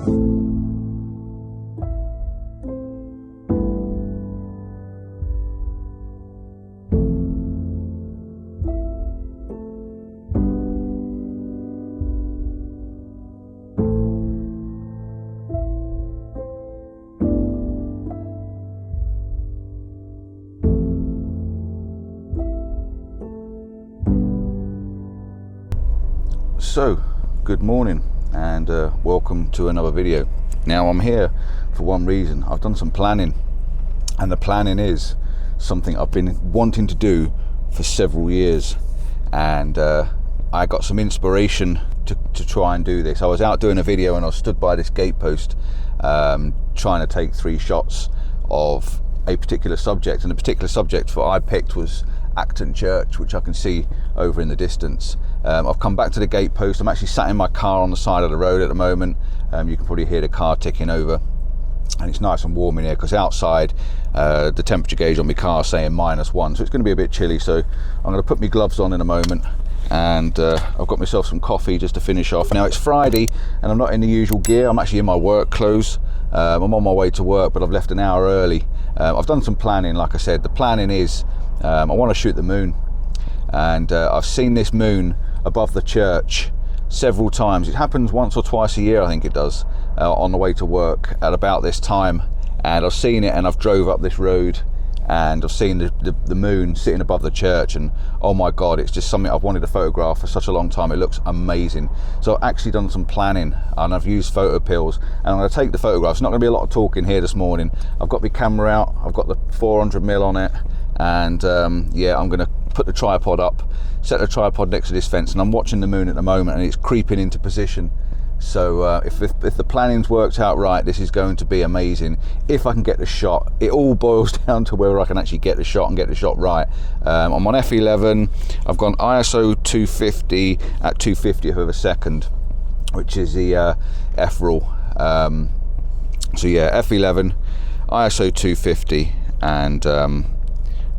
So, good morning and welcome to another video. Now I'm here for one reason. I've done some planning, and the planning is something I've been wanting to do for several years, and I got some inspiration to try and do this. I was out doing a video and I was stood by this gatepost trying to take 3 shots of a particular subject, and the particular subject that I picked was Acton Church, which I can see over in the distance. I've come back to the gatepost. I'm actually sat in my car on the side of the road at the moment. You can probably hear the car ticking over, and it's nice and warm in here because outside the temperature gauge on my car is saying -1, so it's going to be a bit chilly. So I'm going to put my gloves on in a moment, and I've got myself some coffee just to finish off. Now it's Friday and I'm not in the usual gear. I'm actually in my work clothes. I'm on my way to work, but I've left an hour early. I've done some planning. Like I said, the planning is I want to shoot the moon, and I've seen this moon above the church several times. It happens once or twice a year, I think it does, on the way to work at about this time, and I've seen it, and I've drove up this road and I've seen the moon sitting above the church, and oh my god, it's just something I've wanted to photograph for such a long time. It looks amazing. So I've actually done some planning and I've used PhotoPills, and I'm going to take the photographs. It's not going to be a lot of talking here this morning. I've got my camera out, I've got the 400mm on it, and yeah, I'm going to put the tripod up, set the tripod next to this fence, and I'm watching the moon at the moment, and it's creeping into position. So if the planning's worked out right, this is going to be amazing. If I can get the shot, it all boils down to whether I can actually get the shot and get the shot right. I'm on f11. I've gone ISO 250 at 250th of a second, which is the F rule. So yeah, f11, ISO 250, and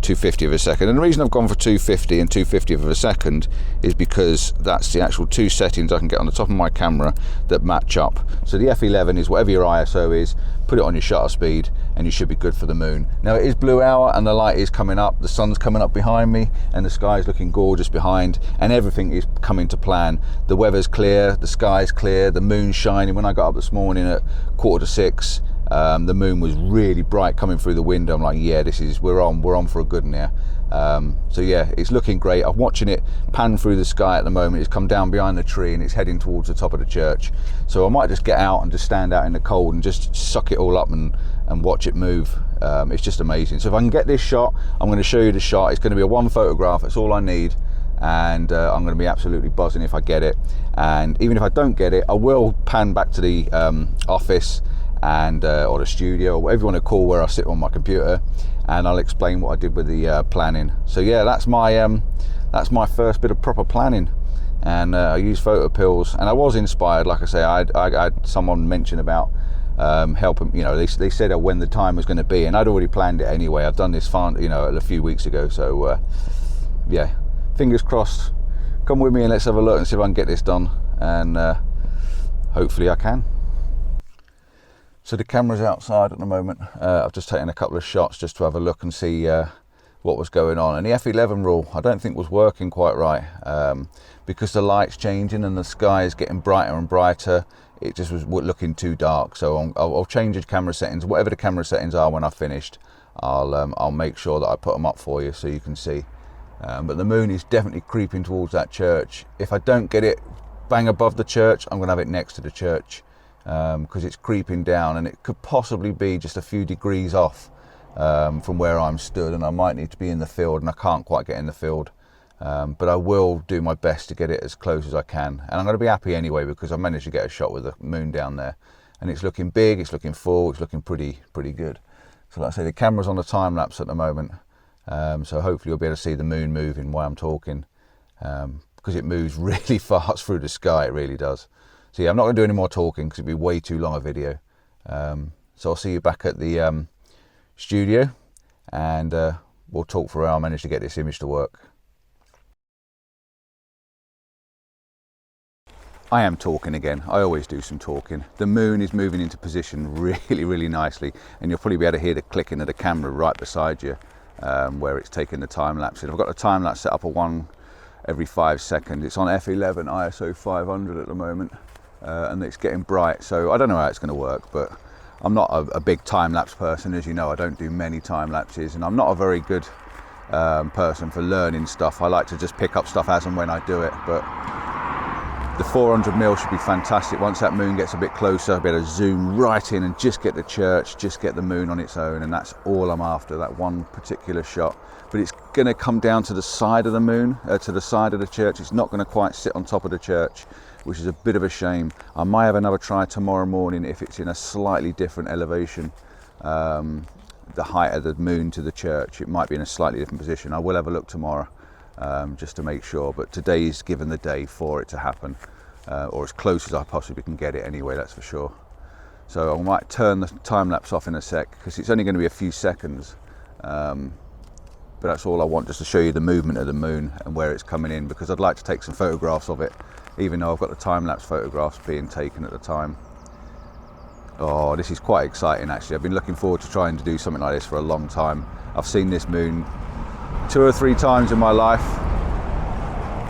250th of a second. And the reason I've gone for 250 and 250th of a second is because that's the actual 2 settings I can get on the top of my camera that match up. So the f11 is whatever your ISO is, put it on your shutter speed, and you should be good for the moon. Now it is blue hour and the light is coming up, the sun's coming up behind me, and the sky is looking gorgeous behind, and everything is coming to plan. The weather's clear, the sky's clear, the moon's shining. When I got up this morning at 5:45, the moon was really bright coming through the window. I'm like, yeah, we're on for a good one here. So yeah, it's looking great. I'm watching it pan through the sky at the moment. It's come down behind the tree and it's heading towards the top of the church. So I might just get out and just stand out in the cold and just suck it all up and watch it move. It's just amazing. So if I can get this shot, I'm going to show you the shot. It's going to be a 1 photograph. That's all I need. And I'm going to be absolutely buzzing if I get it. And even if I don't get it, I will pan back to the office and or the studio, or whatever you want to call where I sit on my computer, and I'll explain what I did with the planning. So yeah, that's my first bit of proper planning, and I use PhotoPills, and I was inspired. Like I say, I had someone mention about helping, you know, they said when the time was going to be, and I'd already planned it anyway. I've done this a few weeks ago, so yeah, fingers crossed. Come with me and let's have a look and see if I can get this done, and hopefully I can. So the camera's outside at the moment. I've just taken a couple of shots just to have a look and see what was going on. And the f11 rule I don't think was working quite right, because the light's changing and the sky is getting brighter and brighter. It just was looking too dark. So I'll change the camera settings. Whatever the camera settings are when I've finished, I'll make sure that I put them up for you so you can see. But the moon is definitely creeping towards that church. If I don't get it bang above the church, I'm going to have it next to the church, because it's creeping down, and it could possibly be just a few degrees off from where I'm stood, and I might need to be in the field, and I can't quite get in the field, but I will do my best to get it as close as I can, and I'm going to be happy anyway because I managed to get a shot with the moon down there, and it's looking big, it's looking full, it's looking pretty good. So like I say, the camera's on the time lapse at the moment, so hopefully you'll be able to see the moon moving while I'm talking, because it moves really fast through the sky. It really does. So yeah, I'm not going to do any more talking because it'd be way too long a video. So I'll see you back at the studio, and we'll talk for how I managed to get this image to work. I am talking again. I always do some talking. The moon is moving into position really nicely, and you'll probably be able to hear the clicking of the camera right beside you, where it's taking the time lapse. And I've got the time lapse set up at 1 every 5 seconds. It's on f11 ISO 500 at the moment, and it's getting bright. So I don't know how it's going to work, but I'm not a big time lapse person, as you know. I don't do many time lapses, and I'm not a very good person for learning stuff. I like to just pick up stuff as and when I do it, but the 400mm should be fantastic. Once that moon gets a bit closer, I'll be able to zoom right in and just get the church, just get the moon on its own, and that's all I'm after, that one particular shot. But it's going to come down to the side of the moon, to the side of the church. It's not going to quite sit on top of the church, which is a bit of a shame. I might have another try tomorrow morning if it's in a slightly different elevation. The height of the moon to the church, it might be in a slightly different position. I will have a look tomorrow, just to make sure, but today is given the day for it to happen, or as close as I possibly can get it anyway, that's for sure. So I might turn the time lapse off in a sec, because it's only going to be a few seconds, but that's all I want, just to show you the movement of the moon and where it's coming in, because I'd like to take some photographs of it, even though I've got the time lapse photographs being taken at the time. Oh, this is quite exciting actually. I've been looking forward to trying to do something like this for a long time. I've seen this moon 2 or 3 times in my life,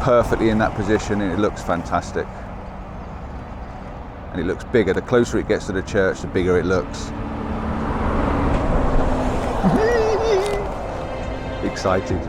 perfectly in that position, and it looks fantastic. And it looks bigger. The closer it gets to the church, the bigger it looks. Excited.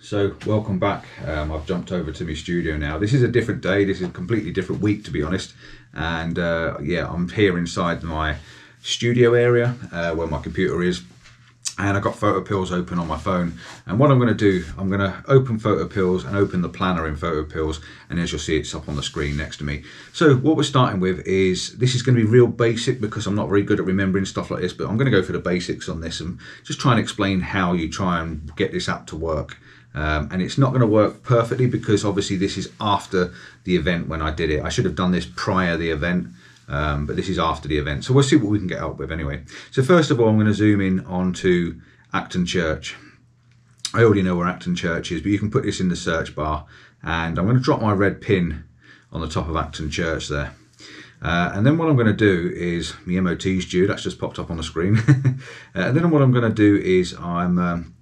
So welcome back. I've jumped over to my studio now. This is a different day. This is a completely different week, to be honest. And yeah, I'm here inside my studio area where my computer is. And I've got PhotoPills open on my phone. And what I'm going to do, I'm going to open PhotoPills and open the planner in PhotoPills. And as you'll see, it's up on the screen next to me. So what we're starting with is, this is going to be real basic because I'm not very good at remembering stuff like this, but I'm going to go for the basics on this and just try and explain how you try and get this app to work. And it's not going to work perfectly because obviously this is after the event when I did it. I should have done this prior the event, but this is after the event. So we'll see what we can get up with anyway. So first of all, I'm going to zoom in onto Acton Church. I already know where Acton Church is, but you can put this in the search bar. And I'm going to drop my red pin on the top of Acton Church there. And then what I'm going to do is, my MOT's due, that's just popped up on the screen. And then what I'm going to do is I'm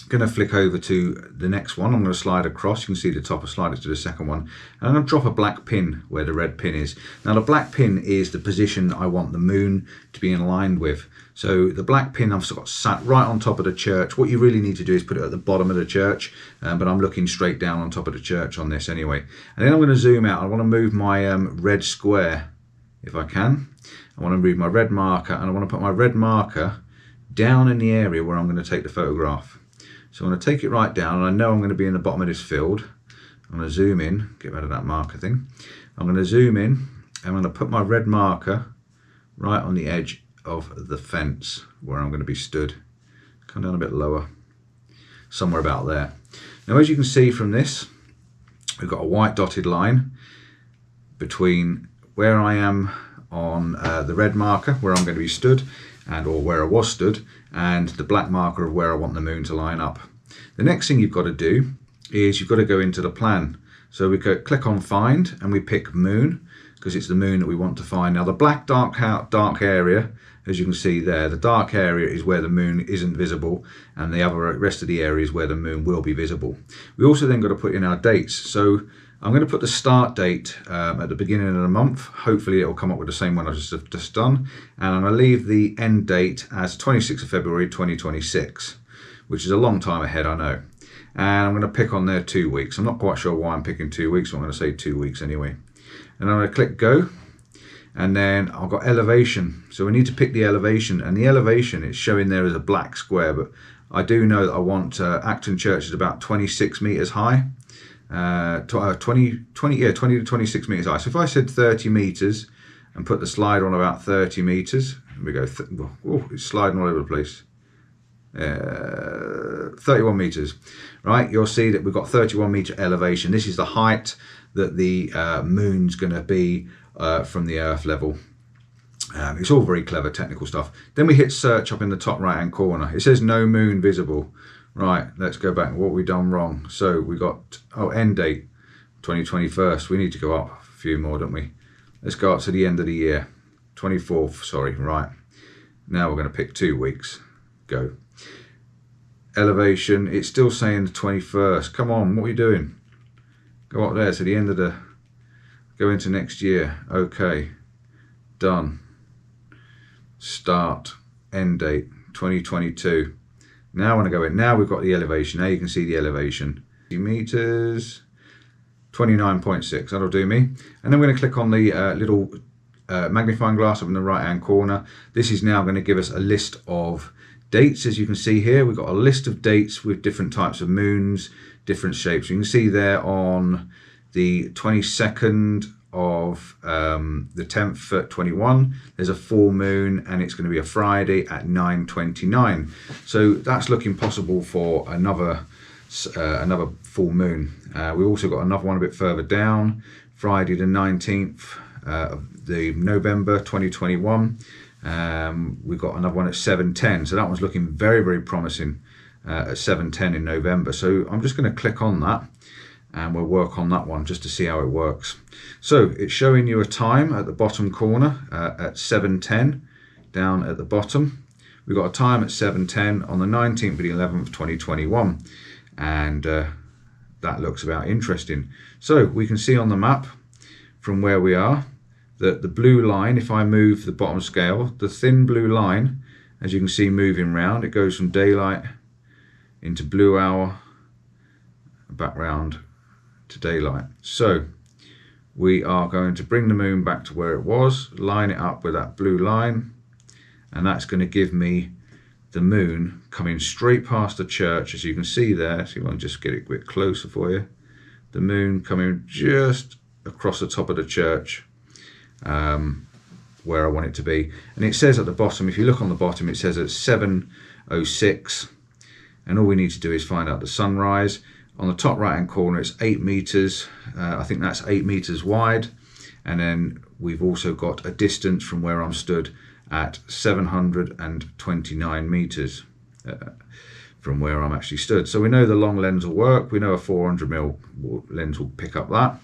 going to flick over to the next one. I'm going to slide across. You can see the top. I slide it to the second one. And I'm going to drop a black pin where the red pin is. Now the black pin is the position I want the moon to be aligned with. So the black pin I've got sat right on top of the church. What you really need to do is put it at the bottom of the church, but I'm looking straight down on top of the church on this anyway. And then I'm going to zoom out. I want to move my red square if I can. I want to move my red marker, and I want to put my red marker down in the area where I'm going to take the photograph. So I'm going to take it right down, and I know I'm going to be in the bottom of this field. I'm going to zoom in, get rid of that marker thing. I'm going to zoom in, and I'm going to put my red marker right on the edge of the fence where I'm going to be stood. Come down a bit lower, somewhere about there. Now, as you can see from this, we've got a white dotted line between where I am on the red marker, where I'm going to be stood, or where I was stood, and the black marker of where I want the moon to line up. The next thing you've got to do is you've got to go into the plan. So we click on find, and we pick moon, because it's the moon that we want to find. Now the black dark area, as you can see there, the dark area is where the moon isn't visible, and the rest of the area is where the moon will be visible. We also then got to put in our dates. So I'm going to put the start date at the beginning of the month. Hopefully it will come up with the same one I just done. And I'm going to leave the end date as 26th of February 2026, which is a long time ahead, I know. And I'm going to pick on there 2 weeks. I'm not quite sure why I'm picking 2 weeks, but I'm going to say 2 weeks anyway. And I'm going to click go. And then I've got elevation. So we need to pick the elevation. And the elevation is showing there as a black square. But I do know that I want Acton Church is about 26 meters high. 20 to 26 meters high. So if I said 30 meters and put the slider on about 30 meters, we go, it's sliding all over the place. 31 meters, right? You'll see that we've got 31 meter elevation. This is the height that the moon's going to be from the earth level. It's all very clever technical stuff. Then we hit search up in the top right hand corner. It says no moon visible. Right, let's go back. What have we done wrong? So we got, end date 2021. We need to go up a few more, don't we? Let's go up to the end of the year, 24th, sorry, right. Now we're going to pick 2 weeks. Go. Elevation, it's still saying the 21st. Come on, what are you doing? Go up there to the end of the, go into next year. Okay, done. Start, end date, 2022. Now I want to go in. Now we've got the elevation. Now you can see the elevation. Meters, 29.6. That'll do me. And then we're going to click on the little magnifying glass up in the right hand corner. This is now going to give us a list of dates. As you can see here, we've got a list of dates with different types of moons, different shapes. You can see there on the 22nd of the 10th at 21, there's a full moon, and it's going to be a Friday at 9:29. So that's looking possible for another full moon. We've also got another one a bit further down, Friday the 19th of the November 2021. We've got another one at 7:10. So that one's looking very, very promising at 7:10 in November. So I'm just going to click on that, and we'll work on that one just to see how it works. So it's showing you a time at the bottom corner at 7:10 down at the bottom. We've got a time at 7:10 on the 19th of the 11th 2021, and that looks about interesting. So we can see on the map from where we are that the blue line, if I move the bottom scale, the thin blue line, as you can see moving round, it goes from daylight into blue hour, back round to daylight. So we are going to bring the moon back to where it was, line it up with that blue line, and that's going to give me the moon coming straight past the church, as you can see there. So you want to just get it a bit closer for you. The moon coming just across the top of the church, where I want it to be. And it says at the bottom, if you look on the bottom, it says at 7:06, and all we need to do is find out the sunrise. On the top right hand corner, it's 8 meters. I think that's 8 meters wide. And then we've also got a distance from where I'm stood at 729 meters from where I'm actually stood. So we know the long lens will work. We know a 400mm lens will pick up that.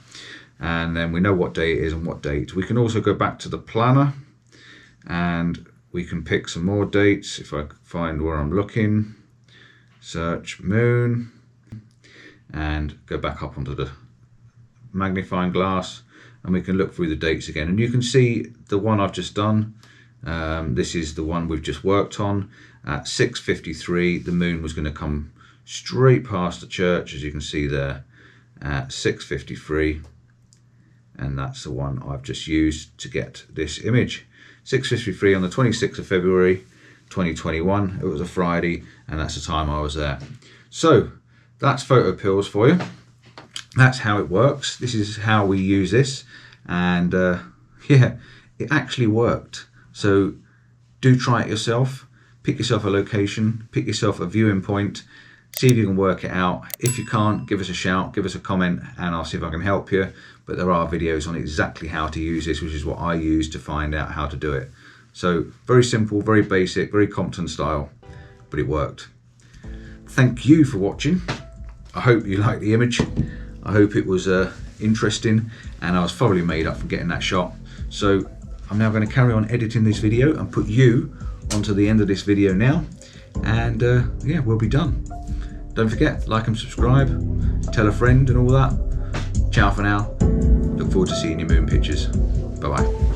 And then we know what day it is and what date. We can also go back to the planner, and we can pick some more dates. If I find where I'm looking, search moon, and go back up onto the magnifying glass, and we can look through the dates again. And you can see the one I've just done. This is the one we've just worked on. At 6:53, the moon was going to come straight past the church, as you can see there, at 6:53. And that's the one I've just used to get this image. 6:53 on the 26th of February 2021. It was a Friday, and that's the time I was there. So that's PhotoPills for you. that's how it works. This is how we use this, and yeah, it actually worked. So do try it yourself. Pick yourself a location, pick yourself a viewing point, see if you can work it out. If you can't, give us a shout, give us a comment, and I'll see if I can help you. But there are videos on exactly how to use this, which is what I use to find out how to do it. So very simple, very basic, very Compton style, but it worked. Thank you for watching. I hope you liked the image. I hope it was interesting, and I was thoroughly made up for getting that shot. So I'm now going to carry on editing this video and put you onto the end of this video now, and yeah, we'll be done. Don't forget, like and subscribe, tell a friend and all that. Ciao for now. Look forward to seeing your moon pictures. Bye bye.